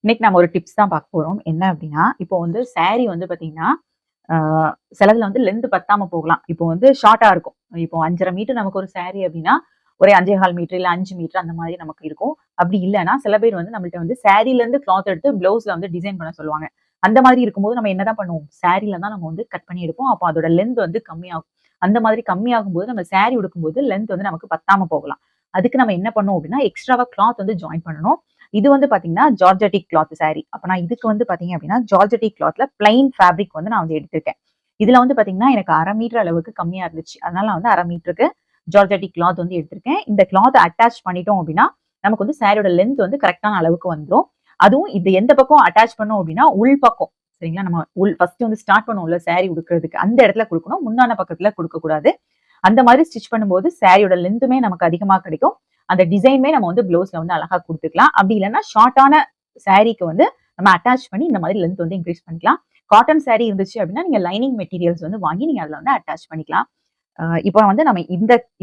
இன்னைக்கு நம்ம ஒரு டிப்ஸ் தான் பார்க்க போறோம். என்ன அப்படின்னா, இப்போ வந்து சாரி வந்து பார்த்தீங்கன்னா, ஆ சிலதுல வந்து லென்த் பத்தாம போகலாம். இப்போ வந்து ஷார்ட்டா இருக்கும். இப்போ 5½ மீட்டர் நமக்கு ஒரு சாரி அப்படின்னா, ஒரு 5¼ மீட்டர் இல்ல 5 மீட்டர் அந்த மாதிரி நமக்கு இருக்கும். அப்படி இல்லன்னா, சில பேர் வந்து நம்மள்ட்ட வந்து சாரிலருந்து கிளாத் எடுத்து ப்ளவுஸ்ல வந்து டிசைன் பண்ண சொல்லுவாங்க. அந்த மாதிரி இருக்கும்போது நம்ம என்னதான் பண்ணுவோம்? சாரில தான் நம்ம வந்து கட் பண்ணி எடுப்போம். அப்போ அதோட லென்த் வந்து கம்மியாகும். அந்த மாதிரி கம்மியாகும்போது நம்ம சாரி உடுக்கும்போது லென்த் வந்து நமக்கு பத்தாம போகலாம். அதுக்கு நம்ம என்ன பண்ணணும் அப்படின்னா, எக்ஸ்ட்ராவா கிளாத் வந்து ஜாயின் பண்ணணும். இது வந்து பாத்தீங்கன்னா ஜார்ஜெட்டிக் கிளாத் சாரி. அப்ப நான் இதுக்கு வந்து பாத்தீங்க அப்படின்னா, ஜார்ஜெட்டிக் கிளாத்ல பிளைன் ஃபேப்ரிக் வந்து நான் வந்து எடுத்திருக்கேன். இதுல வந்து பாத்தீங்கன்னா, எனக்கு 1/2 மீட்டர் அளவுக்கு கம்மியா இருந்துச்சு. அதனால நான் வந்து 1/2 மீட்டருக்கு ஜார்ஜெட்டிக் கிளாத் வந்து எடுத்திருக்கேன். இந்த கிளாத் அட்டாச் பண்ணிட்டோம் அப்படின்னா, நமக்கு வந்து சாரியோட லென்த் வந்து கரெக்ட்டான அளவுக்கு வந்துரும். அதுவும் இது எந்த பக்கம் அட்டாச் பண்ணோம் அப்படின்னா, உள் பக்கம். சரிங்களா? நம்ம ஃபர்ஸ்ட் வந்து ஸ்டார்ட் பண்ணுவோம்ல சாரி உடுக்குறதுக்கு. அந்த இடத்துல குடுக்கணும். முந்தான பக்கத்துல குடுக்கக்கூடாது. அந்த மாதிரி ஸ்டிச் பண்ணும்போது சாரியோட லென்த்துமே நமக்கு அதிகமா கிடைக்கும். அந்த டிசைனுமே நம்ம வந்து ப்ளவுஸ்ல வந்து அழகா குடுத்துக்கலாம். அப்படி இல்லன்னா ஷார்ட்டான சாரீக்கு வந்து நம்ம அட்டாச் பண்ணி இந்த மாதிரி லென்த் வந்து இன்கிரீஸ் பண்ணிக்கலாம். காட்டன் சாரி இருந்துச்சு அப்படின்னா, நீங்க லைனிங் மெட்டீரியல்ஸ் வந்து வாங்கி நீங்க அதுல வந்து அட்டாச் பண்ணிக்கலாம். இப்போ வந்து நம்ம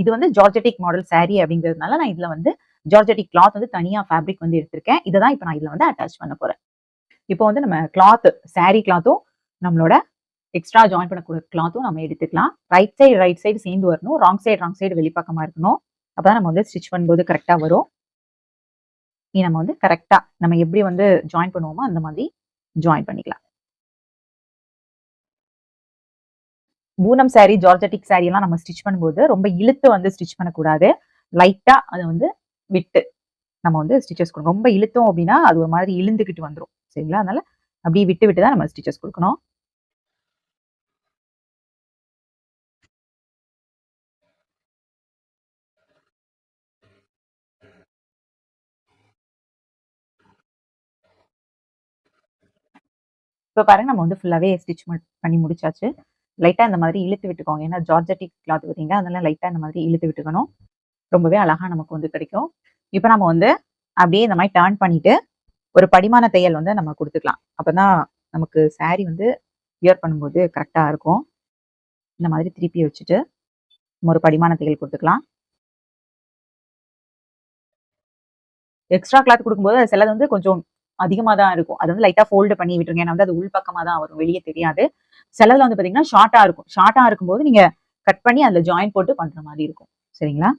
இது வந்து ஜார்ஜெட்டிக் மாடல் சாரி அப்படிங்கிறதுனால நான் இதுல வந்து ஜார்ஜெட்டிக் கிளாத் வந்து தனியா ஃபேப்ரிக் வந்து எடுத்திருக்கேன். இத தான் இப்ப நான் இதுல வந்து அட்டாச் பண்ண போறேன். இப்போ வந்து நம்ம சாரி கிளாத்தும் நம்மளோட எக்ஸ்ட்ரா ஜாயின் பண்ணக்கூடிய கிளாத்தும் நம்ம எடுத்துக்கலாம். ரைட் சைடு சேர்ந்து வரணும். ராங் சைடு வெளிப்பக்கமா இருக்கணும். அப்பதான் நம்ம வந்து ஸ்டிச் பண்ணும்போது கரெக்ட்டா வரும். நம்ம வந்து கரெக்ட்டா நம்ம எப்படி வந்து ஜாயின் பண்ணுவோமோ அந்த மாதிரி ஜாயின் பண்ணிக்கலாம். பூனம் சாரி, ஜார்ஜெட்டிக் சாரி எல்லாம் நம்ம ஸ்டிச் பண்ணும்போது ரொம்ப இழுத்து வந்து ஸ்டிச் பண்ணக்கூடாது. லைட்டா அத வந்து விட்டு நம்ம வந்து ஸ்டிச்சஸ் குடுக்கணும். ரொம்ப இழுத்தோம் அப்படின்னா, அது ஒரு மாதிரி இழுந்துகிட்டு வந்துரும். சரிங்களா? அதனால அப்படியே விட்டு விட்டு தான் நம்ம ஸ்டிச்சஸ் குடுக்கணும். இப்ப பாருங்க நம்ம வந்து ஃபுல்லாவே ஸ்டிச் பண்ணி முடிச்சாச்சு. லைட்டா இந்த மாதிரி இழுத்து விட்டுக்கோங்க. ஏன்னா ஜார்ஜெட்டிக் கிளாத் பார்த்தீங்களா? அதனால லைட்டா இந்த மாதிரி இழுத்து விட்டுக்கணும். ரொம்பவே அழகா நமக்கு வந்து கிடைக்கும். இப்ப நம்ம வந்து அப்படியே இந்த மாதிரி டர்ன் பண்ணிட்டு, ஒரு படிமான தையல் வந்து நம்ம குடுத்துக்கலாம். அப்பதான் நமக்கு சாரி வந்து வியர் பண்ணும்போது கரெக்ட்டா இருக்கும். இந்த மாதிரி திருப்பி வச்சுட்டு, நம்ம ஒரு படிமான தையல் குடுத்துக்கலாம். எக்ஸ்ட்ரா கிளாத் குடுக்கும்போது அது சிலது வந்து கொஞ்சம் அதிகமா தான் இருக்கும். அது வந்து லைட்டா ஃபோல்டு பண்ணி விட்டுருங்க. ஏன்னா வந்து அது உள் பக்கமா தான் வரும். வெளிய தெரியாது. சிலதுல வந்து பார்த்தீங்கன்னா, ஷார்ட்டா இருக்கும். ஷார்ட்டா இருக்கும்போது நீங்க கட் பண்ணி அதுல ஜாயின் போட்டு பண்ற மாரி இருக்கும். சரிங்களா?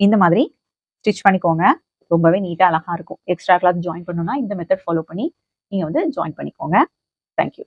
இந்த மாதிரி ஸ்டிச் பண்ணிக்கோங்க. ரொம்பவே நீட்டா அழகா இருக்கும். எக்ஸ்ட்ரா கிளாத் ஜாயின் பண்ணணும்னா இந்த மெத்தட் ஃபாலோ பண்ணி நீங்க வந்து ஜாயின் பண்ணிக்கோங்க. Thank you.